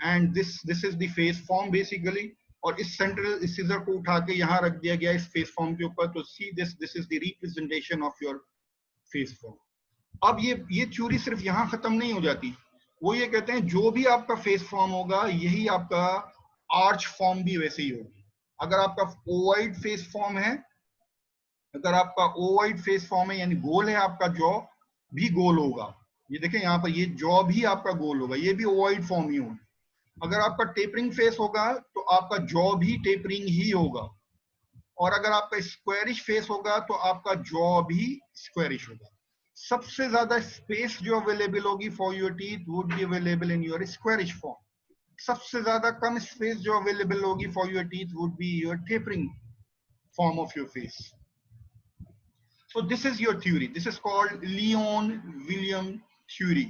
and this is the face form basically. और इस सेंट्रल इंसिजर को उठा के यहाँ रख दिया गया इस फेस फॉर्म के ऊपर. तो see this is the representation of your face form. अब ये थ्योरी सिर्फ यहाँ खत्म नहीं हो जाती. वो ये कहते हैं जो भी आपका फेस फॉर्म होगा, यही आपका आर्च फॉर्म भी वैसे ही होगी. अगर आपका ओवाइड फेस फॉर्म है, अगर आपका ओवाइड फेस फॉर्म है यानी गोल है, आपका जॉ भी गोल होगा. ये देखें यहाँ पर, ये जॉ भी आपका गोल होगा, ये भी ओवाइड फॉर्म ही होगा। अगर आपका टेपरिंग फेस होगा तो आपका जॉ भी टेपरिंग ही होगा, और अगर आपका स्क्वायरिश फेस होगा तो आपका जॉ भी स्क्वायरिश होगा। सबसे ज्यादा स्पेस जो अवेलेबल होगी for your teeth would be available in your squarish form. सबसे ज्यादा कम स्पेस जो अवेलेबल होगी for your teeth would be your tapering form of your face. So this is your theory. This is called Leon-William theory.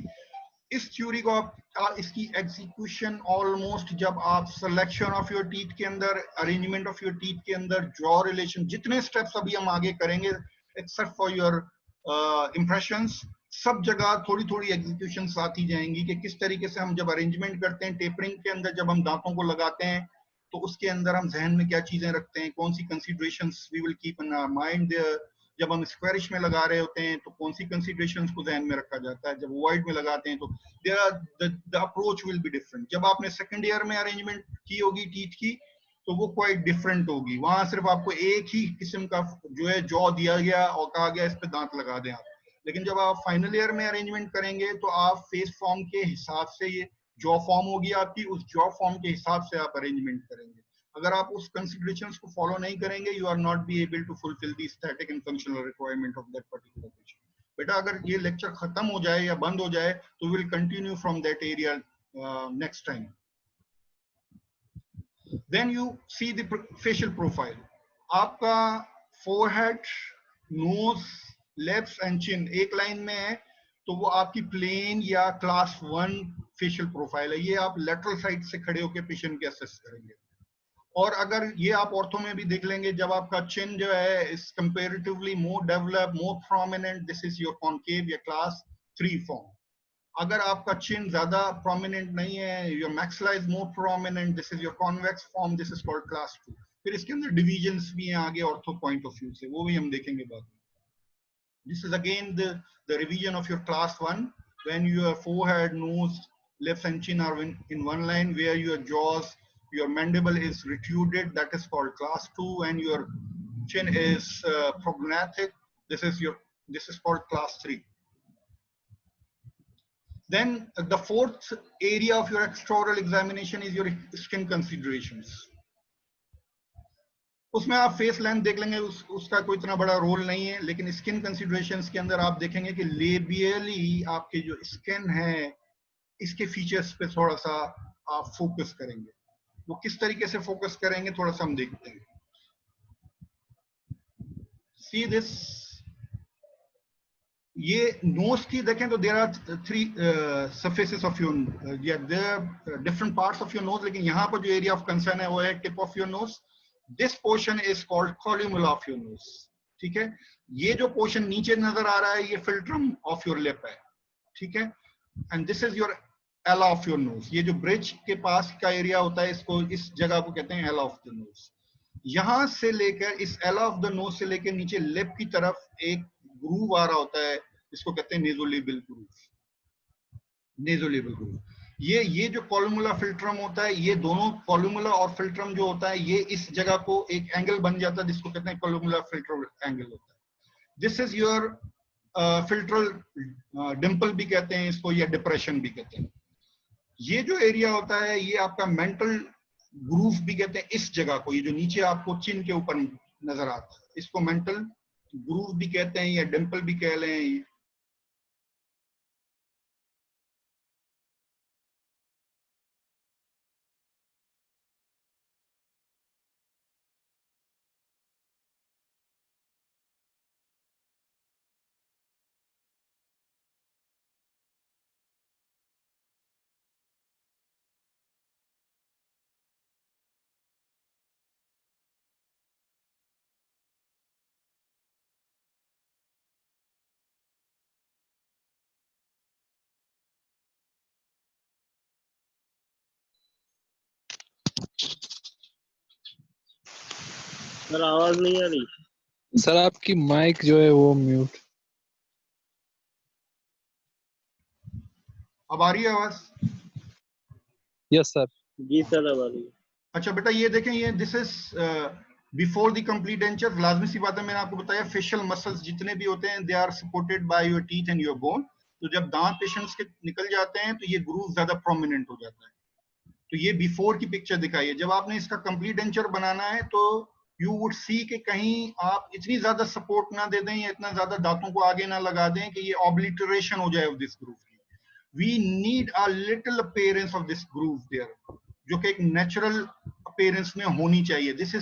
इस theory को आप इसकी execution almost जब आप सिलेक्शन ऑफ योर टीथ के अंदर, अरेंजमेंट ऑफ योर टीथ के अंदर, जॉ रिलेशन, जितने स्टेप्स अभी हम आगे करेंगे एक्सेप्ट फॉर योर इंप्रेशंस, सब जगह थोड़ी थोड़ी एग्जीक्यूशन आती जाएंगी कि किस तरीके से हम जब अरेंजमेंट करते हैं टेपरिंग के अंदर, जब हम दांतों को लगाते हैं तो उसके अंदर हम जहन में क्या चीजें रखते हैं, कौन सी considerations we will keep in our mind. जब हम स्क्वायरिश में लगा रहे होते हैं तो कौन सी कंसीडरेशंस को जहन में रखा जाता है, जब वाइड में लगाते हैं तो the approach will be different. जब आपने सेकंड ईयर में अरेंजमेंट की होगी टीथ की तो वो क्वाइट डिफरेंट होगी, वहां सिर्फ आपको एक ही किस्म का जो है जॉ दिया गया और कहा गया इस पे दांत लगा दें आप। लेकिन जब आप फाइनल ईयर में अरेंजमेंट करेंगे तो आप फेस फॉर्म के हिसाब से, ये जॉ फॉर्म होगी आपकी, उस जॉ फॉर्म के हिसाब से आप अरेंजमेंट करेंगे। अगर आप उस कंसीडरेशंस को फॉलो नहीं करेंगे, you are not be able to fulfil the static and functional requirement of that particular patient. बेटा अगर ये लेक्चर खत्म हो जाए या बंद हो जाए तो will continue from that area next time. Then you see the facial profile. आपका forehead, nose, lips and chin एक लाइन में है तो वो आपकी प्लेन या क्लास 1 फेशियल प्रोफाइल है। ये आप लेटरल साइड से खड़े होकर पेशेंट के असेस करेंगे। और अगर ये आप ऑर्थो में भी देख लेंगे, जब आपका चिन जो है इस comparatively more develop, more prominent, this is your concave या क्लास 3 फॉर्म। अगर आपका चिन ज्यादा प्रोमिनेंट नहीं है, your maxilla is more prominent, this is your convex form, this is called class 2। फिर इसके अंदर डिविजन्स भी हैं आगे ऑर्थो पॉइंट ऑफ व्यू से, वो भी हम देखेंगे बाद में। This is again the revision of your class 1 when your forehead, nose, lips and chin are in one line, where your jaws, your mandible is retruded, that is called class 2, and your chin is prognathic, this is called class 3. Then the fourth area of your extraoral examination is your skin considerations. उसमें आप face length देख लेंगे, उसका कोई इतना बड़ा role नहीं है, लेकिन स्किन कंसीडरेशंस के अंदर आप देखेंगे कि लेबियली आपके जो स्किन है इसके फीचर्स पे थोड़ा सा आप फोकस करेंगे। वो किस तरीके से फोकस करेंगे थोड़ा सा हम देखते हैं। सी दिस, ये नोज की देखें तो there are 3 surfaces of your, there are different parts of your nose, लेकिन यहाँ पर जो एरिया ऑफ कंसर्न है वो है tip of your nose. This portion is called columella of your nose. ठीक है, ये जो पोर्शन नीचे नजर आ रहा है ये फिल्ट्रम ऑफ योर लिप है। ठीक है, एंड दिस इज योर एला ऑफ योर नोज। ये जो ब्रिज के पास का एरिया होता है, इसको, इस जगह को कहते हैं एला ऑफ द नोज। यहां से लेकर इस एला ऑफ द नोज से लेकर नीचे लिप की तरफ एक ग्रूव आ रहा होता है, इसको कहते हैं नेजोलेबियल ग्रूव। नेजोलेबियल ग्रूव, ये जो कॉलमुला फिल्ट्रम होता है, ये दोनों कॉलमुला और फिल्ट्रम जो होता है, ये इस जगह को एक एंगल बन जाता है जिसको कहते हैं कॉलमुला फिल्ट्रल एंगल होता है। दिस इज योर फिल्ट्रल डिंपल भी कहते हैं इसको, या डिप्रेशन भी कहते हैं। ये जो एरिया होता है ये आपका मेंटल ग्रूव भी कहते हैं इस जगह को, ये जो नीचे आपको चिन के ऊपर नजर आता है इसको मेंटल ग्रूव भी कहते हैं या डिंपल भी कह लें। सर आवाज नहीं आ रही सर, आपकी माइक जो है वो म्यूट। अब आ रही है आवाज? Yes sir. जी सर अब आ रही है। अच्छा बेटा ये देखें, ये this is before the complete denture. लाजमी सी बात है, मैंने आपको बताया फेशियल मसल्स जितने भी होते हैं they are supported by your teeth and your bone. तो जब दांत पेशेंट्स के निकल जाते हैं तो ये ग्रूव ज्यादा प्रोमिनेंट हो जाता है। तो ये बिफोर की पिक्चर दिखाई है। जब आपने इसका कंप्लीट डेंचर बनाना है तो यू वुड सी कि कहीं आप इतनी ज्यादा सपोर्ट ना दे दें या इतना ज्यादा दांतों को आगे ना लगा दें कि ये ऑब्लिटरेशन हो जाए ऑफ दिस ग्रूव की। We need a little appearance of this groove there, जो कि एक नेचुरल अपीयरेंस में होनी चाहिए। This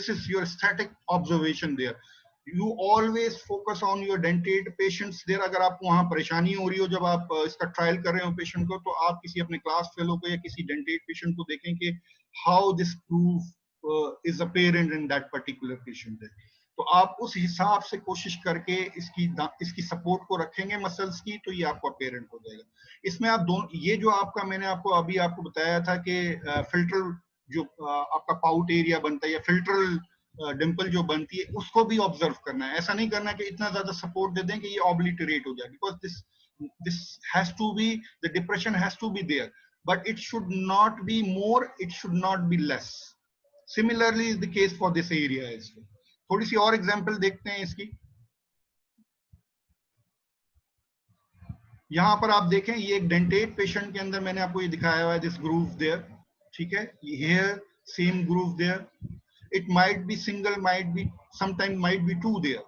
is your static observation there. You always focus on your dentate patients there। अगर आपको वहां परेशानी हो रही हो जब आप इसका ट्रायल कर रहे हो पेशेंट को, तो आप किसी अपने क्लास फेलो को या किसी डेंटेट पेशेंट को देखें कि how this proof is apparent in that particular patient है। तो आप उस हिसाब से कोशिश करके इसकी सपोर्ट को रखेंगे मसल्स की, तो ये आपको अपेरेंट हो जाएगा। इसमें आप दोनों, ये जो आपका मैंने आपको बताया था कि फिल्टर जो आपका पाउट एरिया बनता है या फिल्टर डिंपल जो बनती है, उसको भी ऑब्जर्व करना है। ऐसा नहीं करना कि इतना ज्यादा सपोर्ट दे दें कि ये ऑब्लिटरेट हो जाए, because this has to be, the depression has to be there, but it should not be more, it should not be less. Similarly is the case for this area. थोड़ी सी और example देखते हैं इसकी। यहां पर आप देखें, ये एक डेंटेट पेशेंट के अंदर मैंने आपको ये दिखाया हुआ है, दिस ग्रूव देयर, ठीक है, here same groove there. It might be single, might be sometimes might be two there।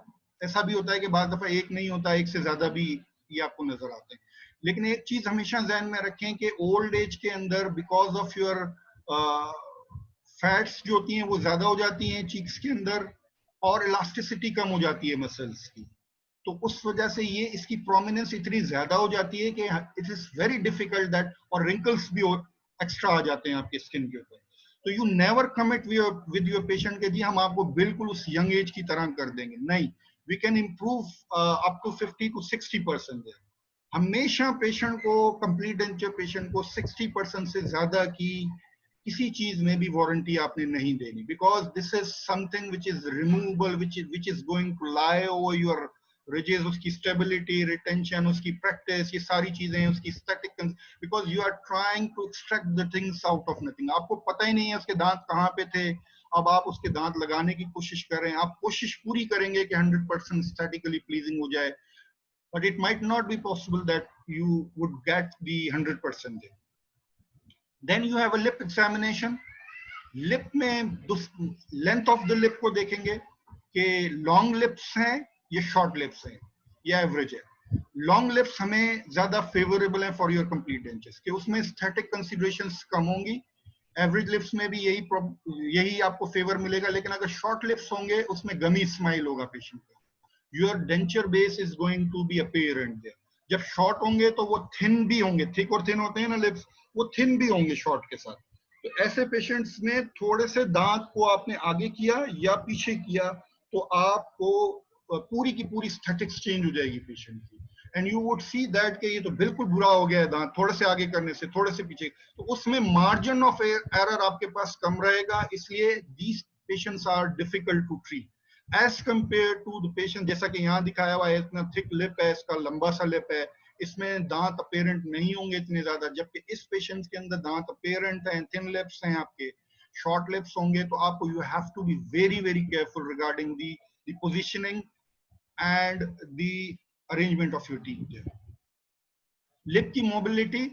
ऐसा भी होता है कि बार दफा एक नहीं होता, एक से ज्यादा भी ये आपको नजर आते हैं। लेकिन एक चीज हमेशा ध्यान में रखें कि ओल्ड एज के अंदर बिकॉज ऑफ योर फैट्स जो होती हैं वो ज्यादा हो जाती हैं चीक्स के अंदर, और इलास्टिसिटी कम हो जाती है मसल्स की। तो उस वजह से ये इसकी प्रोमिनेंस इतनी ज्यादा हो जाती है कि it is very difficult that, और रिंकल्स भी एक्स्ट्रा आ जाते हैं आपके स्किन के ऊपर। तो you never commit with your patient के जी हम आपको बिल्कुल उस यंग एज की तरह कर देंगे, नहीं। We can improve up to 50 to 60%। हमेशा पेशेंट को, कंप्लीट डेंचर पेशेंट को 60% से ज्यादा की किसी चीज में भी वारंटी आपने नहीं देनी, because this is something which is removable, which is going to lie over your ridges. उसकी स्टेबिलिटी, रिटेंशन, उसकी प्रैक्टिस, ये सारी चीजें, उसकी static, because you are trying to extract the things out of nothing. आपको पता ही नहीं है उसके दांत कहाँ पे थे, अब आप उसके दांत लगाने की कोशिश कर रहे हैं। आप कोशिश पूरी करेंगे कि 100% स्टैटिकली प्लीजिंग हो जाए, but it might not be possible that you would get the 100% there। Then you have a lip examination। Lip में लेंथ ऑफ द लिप को देखेंगे कि लॉन्ग लिप्स हैं या शॉर्ट लिप्स हैं या एवरेज है। लॉन्ग लिप्स हमें ज्यादा फेवरेबल है फॉर योर कंप्लीट डेंचर्स, कि उसमें स्टैटिक कंसीडरेशंस कम होंगी। एवरेज लिप्स में भी यही आपको फेवर मिलेगा। लेकिन अगर शॉर्ट लिप्स होंगे उसमें गमी स्माइल होगा पेशेंट का, your denture base is going to be apparent there. जब शॉर्ट होंगे तो वो थिन भी होंगे, थिक और थिन होते हैं ना लिप्स, वो थिन भी होंगे शॉर्ट के साथ। तो ऐसे पेशेंट्स में थोड़े से दांत को आपने आगे किया या पीछे किया तो आपको पूरी की पूरी स्टैटिक्स चेंज हो जाएगी पेशेंट की, and you would see that कि ये तो बिल्कुल बुरा हो गया है दांत, थोड़े से आगे करने से, थोड़े से पीछे, तो उसमें मार्जिन ऑफ एरर आपके पास कम रहेगा। इसलिए these patients are difficult to treat as compare to the patient. जैसा कि यहाँ दिखाया हुआ है, इतना थिक लिप है, इसका लंबा सा लिप है, इसमें दांत अपेरेंट नहीं होंगे इतने ज्यादा, जबकि इस पेशेंट के अंदर दांत अपेरेंट हैं, थिन लिप्स हैं, आपके शॉर्ट लिप्स होंगे। तो आपको you have to be very very careful regarding the positioning and the arrangement of your teeth. Lip की मोबिलिटी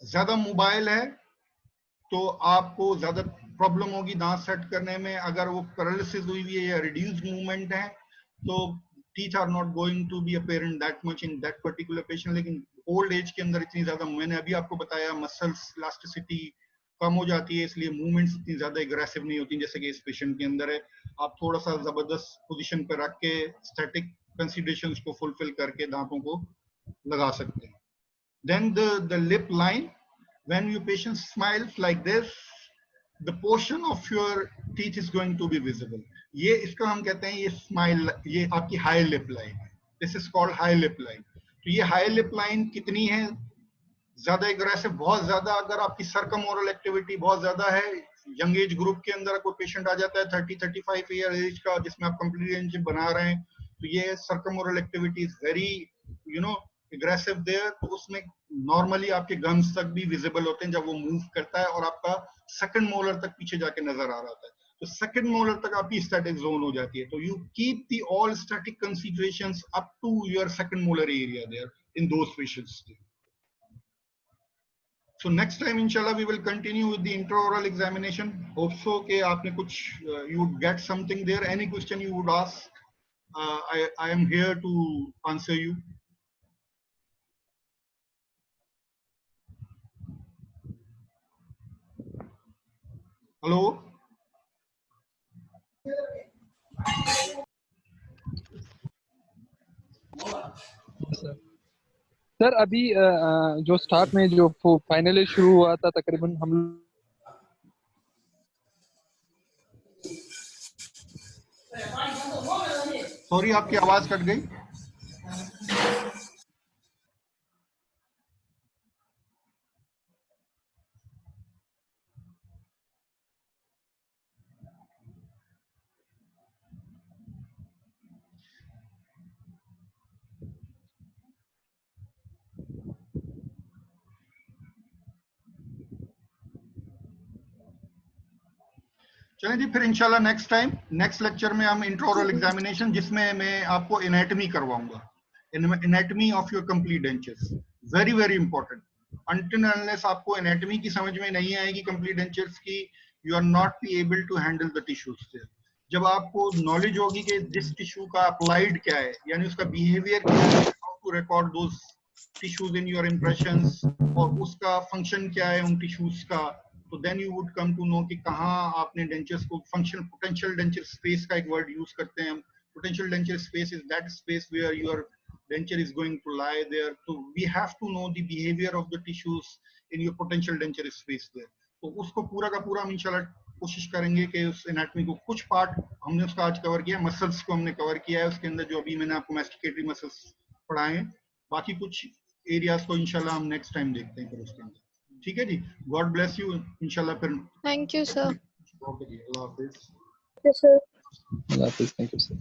ज्यादा मोबाइल है तो आपको ज्यादा प्रॉब्लम होगी दांत सेट करने में। अगर वो पैरालिसिस हुई हुई है या रिड्यूस्ड मूवमेंट है तो teeth are not going to be apparent that much in that particular patient। लेकिन ओल्ड एज के अंदर इतनी ज्यादा, मैंने अभी आपको बताया, मसल्स इलास्टिसिटी कम हो जाती है, इसलिए मूवमेंट्स इतनी ज्यादा एग्रेसिव नहीं होती जैसे कि इस पेशेंट के अंदर है। आप थोड़ा सा जबरदस्त पोजीशन पर रख के स्टैटिक कंसीडरेशंस को फुलफिल करके दांतों को लगा सकते हैं। Then the lip line, when your patient smiles like this, the portion of your teeth is going to be visible। ये इसका हम कहते हैं, ये स्माइल, ये आपकी हाई लिप लाइन है। This is called high lip line. तो ये हाई लिप लाइन कितनी है, ज्यादा एग्रेसिव, बहुत ज्यादा। अगर आपकी सर्कमओरल एक्टिविटी बहुत ज्यादा है, यंग एज ग्रुप के अंदर कोई पेशेंट आ जाता है 30-35 ईयर एज का जिसमें आप कंप्लीट डेंचर बना रहे हैं, तो ये circumoral activity is very aggressive there. तो उसमें नॉर्मली आपके गम्स तक भी विजिबल होते हैं जब वो मूव करता है और आपका सेकंड मोलर तक पीछे जाके नजर आ रहा है। तो सेकंड मोलर तक आपकी स्टैटिक जोन हो जाती है. तो you keep the all static considerations up to your second molar area there in those patients. So next time inshallah we will continue with the intraoral examination. Hope so कि आपने कुछ you would get something there. Any question you would ask, I am here to answer you. Hello. Sir sir अभी जो start में जो finally शुरू हुआ था तकरीबन हम सॉरी आपकी आवाज कट गई. चलें जी, फिर इंशाल्लाह नेक्स्ट लेक्चर में हम इंट्राओरल एग्जामिनेशन, जिसमें मैं आपको एनाटॉमी करवाऊंगा, anatomy of your complete dentures. Very very important. Until unless आपको एनाटॉमी की समझ में नहीं आएगी कंप्लीट डेंचर्स की, you are not be able to handle the tissues there. जब आपको नॉलेज होगी कि जिस टिश्यू का अप्लाइड क्या है, यानी उसका बिहेवियर क्या है, how to record those tissues in your impressions, और उसका फंक्शन क्या है उन टिश्यूज का, तो then you would come to know कि कहाँ आपने डेंचर्स को फंक्शनल पोटेंशियल डेंचर स्पेस का एक वर्ड यूज करते हैं हम. Potential denture space is that space where your denture is going to lie there. So we have to know the behavior of the tissues in your potential denture space there. तो उसको पूरा का पूरा हम इंशाल्लाह कोशिश करेंगे कि उस एनाटॉमी को कुछ पार्ट हमने उसका आज कवर किया, मसल्स को हमने कवर किया है उसके अंदर, जो अभी मैंने आपको मैस्टिकेटरी मसल्स पढ़ाए हैं. बाकी कुछ एरियाज को इंशाल्लाह हम नेक्स्ट टाइम देखते हैं फिर उसके अंदर. ठीक है जी. गॉड ब्लेस यू इंशाल्लाह. फिर Thank you, sir. Allah Hafiz. Yes, sir. अल्लाह हाफिज़. Thank you sir.